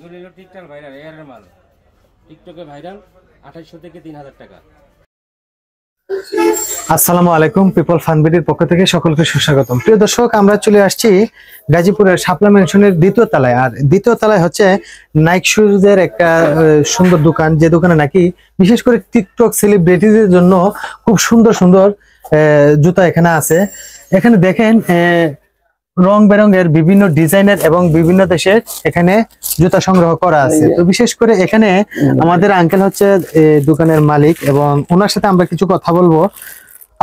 এগুলো হলো TikTok viral এয়ারের মাল। টিকটকে ভাইরাল 2800 থেকে 3000 টাকা। আসসালামু আলাইকুম, পিপল ফান বিডির পক্ষ থেকে সকলকে সুস্বাগতম। প্রিয় দর্শক, আমরা চলে আসছি গাজীপুরের শাপলা ম্যানশনের দ্বিতীয় তলায়। আর দ্বিতীয় তলায় হচ্ছে নাইক শুজের একটা সুন্দর দোকান, যে দোকানে নাকি বিশেষ করে টিকটক সেলিব্রিটিদের জন্য খুব সুন্দর সুন্দর জুতা এখানে আছে। এখানে দেখেন রং বেরঙের বিভিন্ন ডিজাইনের এবং বিভিন্ন দেশের এখানে জুতা সংগ্রহ করা আছে। তো বিশেষ করে এখানে আমাদের আঙ্কেল হচ্ছে দোকানের মালিক এবং ওনার সাথে আমরা কিছু কথা বলবো।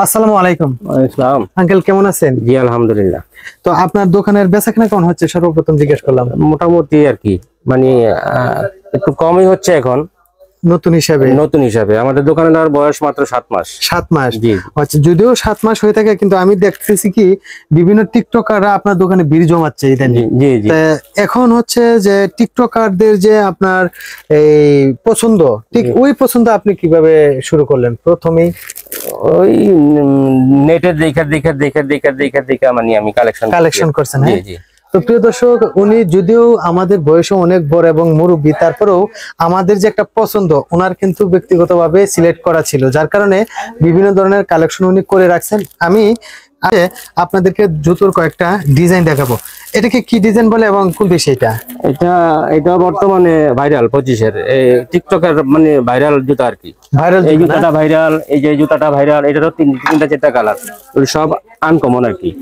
আসসালামু আলাইকুম। আসসালাম আঙ্কেল, কেমন আছেন? জি আলহামদুলিল্লাহ। তো আপনার দোকানের বেচাকেনা কেমন হচ্ছে সর্বপ্রথম জিজ্ঞেস করলাম। মোটামুটি আর কি, মানে একটু কমই হচ্ছে এখন নতুন হিসাবে আমাদের দোকানের বয়স মাত্র 7 মাস। 7 মাস? জি। আচ্ছা, যদিও 7 মাস হয়ে থাকে, কিন্তু আমি দেখতেছি কি বিভিন্ন টিকটকাররা আপনার দোকানে ভিড় জমাচ্ছে ইদানিং। জি জি। এখন হচ্ছে যে টিকটকারদের যে আপনার এই পছন্দ, ঠিক ওই পছন্দ আপনি কিভাবে শুরু করলেন? প্রথমেই ওই নেটে দেখে মানে আমি কালেকশন করছেন। জি হ্যাঁ জি। তো প্রিয় দর্শক, উনি যদিও আমাদের বয়সে অনেক বড় এবং মুরব্বী, তারপরেও আমাদের যে একটা পছন্দ ওনার কিন্তু ব্যক্তিগতভাবে সিলেক্ট করা ছিল, যার কারণে বিভিন্ন ধরনের কালেকশন উনি করে রাখছেন। আমি আপনাদেরকে জুতোর কয়েকটা ডিজাইন দেখাবো। এটাকে কি ডিজাইন বলে এবং কোন বিষয়টা? এটা বর্তমানে ভাইরাল 25-এর টিকটকের মানে ভাইরাল জুতা আর কি। ভাইরাল এই জুতাটা ভাইরাল, এই যে জুতাটা ভাইরাল, এটারও তিনটা চারটা কালার, সব আনকমন আর কি।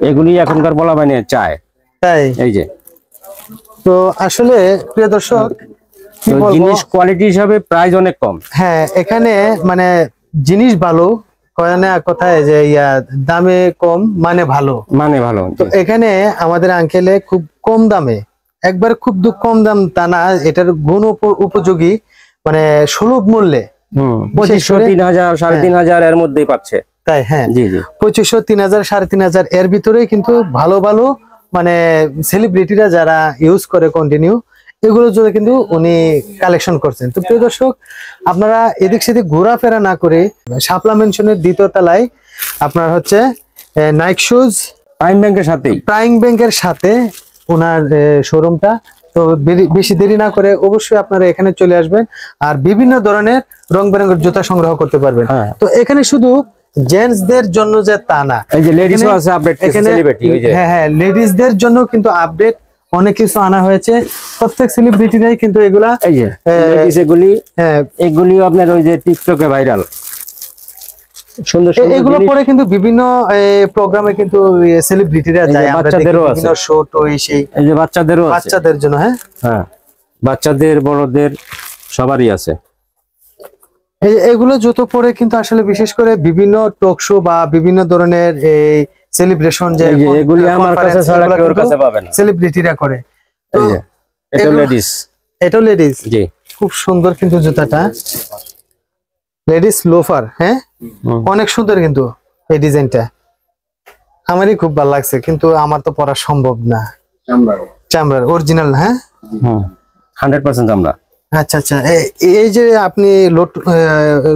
এগুলি এখনকার বলা মানে চায় তাই। এই যে তো আসলে প্রিয় দর্শক, জিনিস কোয়ালিটি হিসাবে প্রাইস অনেক কম। হ্যাঁ, এখানে মানে জিনিস ভালো, কথায় যে দামে কম মানে ভালো। তো এখানে আমাদের আঙ্কেলে খুব কম দামে, একবার খুব কম দাম তা না, এটার গুণ উপযোগী, মানে সুলভ মূল্যে 2500, 3000, 3500 এর মধ্যেই পাচ্ছে। তাই? হ্যাঁ জি জি। 2500, 3000, 3500 এর ভিতরেই কিন্তু ভালো ভালো মানে সেলিব্রিটিরা যারা ইউজ করে কন্টিনিউ, এগুলোর জন্য কিন্তু উনি কালেকশন করছেন। তো প্রিয় দর্শক, আপনারা এদিক সেদিক ঘোরাফেরা না করে শাপলা ম্যানশনের দ্বিতীয় তলায় আপনার হচ্ছে নাইক শুজ প্রাইম ব্যাংকের সাথে ওনার শোরুমটা। তো বেশি দেরি না করে অবশ্যই আপনারা এখানে চলে আসবেন, আর বিভিন্ন ধরনের রং বেরঙের জুতা সংগ্রহ করতে পারবেন। তো এখানে শুধু জেন্টসদের জন্য যে তা না, এই যে লেডিসও আছে আপডেট সেলিব্রিটি। ওই যে হ্যাঁ, লেডিসদের জন্য কিন্তু আপডেট অনেক কিছু আনা হয়েছে। প্রত্যেক সেলিব্রিটিরাই কিন্তু এগুলা, এই যে লেডিস এগুলি আপনার ওই যে টিকটকে ভাইরাল সুন্দর সুন্দর এগুলো পরে কিন্তু বিভিন্ন প্রোগ্রামে কিন্তু সেলিব্রিটিরা যায়। বাচ্চাদেরও আছে বিভিন্ন শো টো, এই যে বাচ্চাদের জন্য। হ্যাঁ হ্যাঁ, বাচ্চাদের বড়দের সবারই আছে। এগুলো জুতো পরে কিন্তু আসলে বিশেষ করে বিভিন্ন টক শো বা বিভিন্ন ধরনের এই সেলিব্রেশন, যে এগুলি আমার কাছে ছাড়া কেউ কাছে পাবে না, সেলিব্রিটিরা করে। এই যে এটা লেডিস জি। খুব সুন্দর কিন্তু জুতাটা, লেডিস লোফার। হ্যাঁ, অনেক সুন্দর কিন্তু এই ডিজাইনটা, আমারই খুব ভালো লাগছে, কিন্তু আমার তো পরা সম্ভব না। চামড়ার অরিজিনাল? হ্যাঁ 100% চামড়া। আচ্ছা আচ্ছা। এই যে আপনি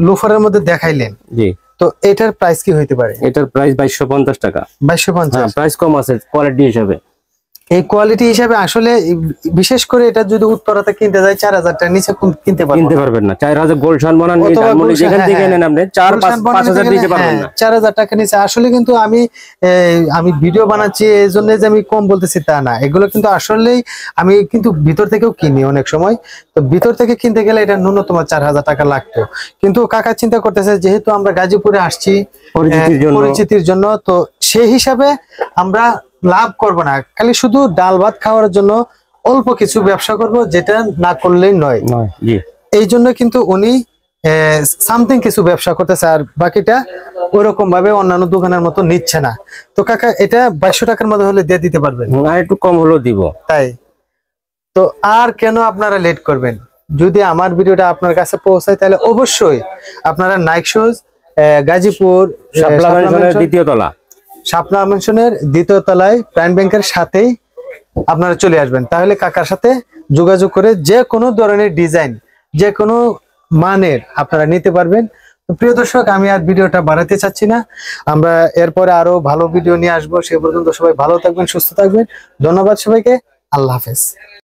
লোফারের মধ্যে দেখাইলেন, জি, তো এটার প্রাইস কি হইতে পারে? এটার প্রাইস 2250 টাকা। 2250? প্রাইস কম আছে কোয়ালিটি হিসাবে। এই কোয়ালিটি হিসাবে আসলে বিশেষ করে এটা যদি উত্তরাতে কিনতে যায় 4000 টাকার নিচে কিনতে পারবেন না। 4000 গোলশান বানান যেখান থেকে নেন আপনি 4-5 দিতে পারবেন না। 4000 টাকা নিচে আসলে কিন্তু আমি ভিডিও বানাচ্ছি এই জন্য যে আমি কম বলতেছি তা না, এগুলো কিন্তু আসলেই আমি কিন্তু ভিতর থেকেও কিনি অনেক সময়। তো ভিতর থেকে কিনতে গেলে এটা ন্যূনতম 4000 টাকা লাগতো, কিন্তু কাকা চিন্তা করতেছে যেহেতু আমরা গাজীপুরে আসছি পরিচিতির জন্য, তো সেই হিসাবে আমরা লাভ করব না, খালি শুধু ডাল ভাত খাওয়ার জন্য অল্প কিছু ব্যবসা করব, যেটা না করলেই নয়। এই জন্য কিন্তু উনি সামথিং কিছু ব্যবসা করতেছে, আর বাকিটা ওইরকম ভাবে অন্যান্য দোকানের মতো নিচ্ছে না। তো কাকা, এটা 2200 টাকার মধ্যে হলে দিয়ে দিতে পারবেন? আর একটু কম হলেও দিব। তাই তো আর কেন আপনারা লেট করবেন? যদি আমার ভিডিওটা আপনার কাছে পৌঁছায় তাহলে অবশ্যই আপনারা নাইক শুজ গাজীপুর শাপলা ম্যানশনের দ্বিতীয় তলায় প্রাইম ব্যাংকের সাথেই আপনারা চলে আসবেন। তাহলে কাকার সাথে যোগাযোগ করে যে কোনো ধরনের ডিজাইন, যে কোনো মানের আপনারা নিতে পারবেন। প্রিয় দর্শক, আমি আর ভিডিওটা বাড়াতে চাচ্ছি না, আমরা এরপরে আরো ভালো ভিডিও নিয়ে আসবো। সে পর্যন্ত সবাই ভালো থাকবেন, সুস্থ থাকবেন। ধন্যবাদ সবাইকে, আল্লাহ হাফেজ।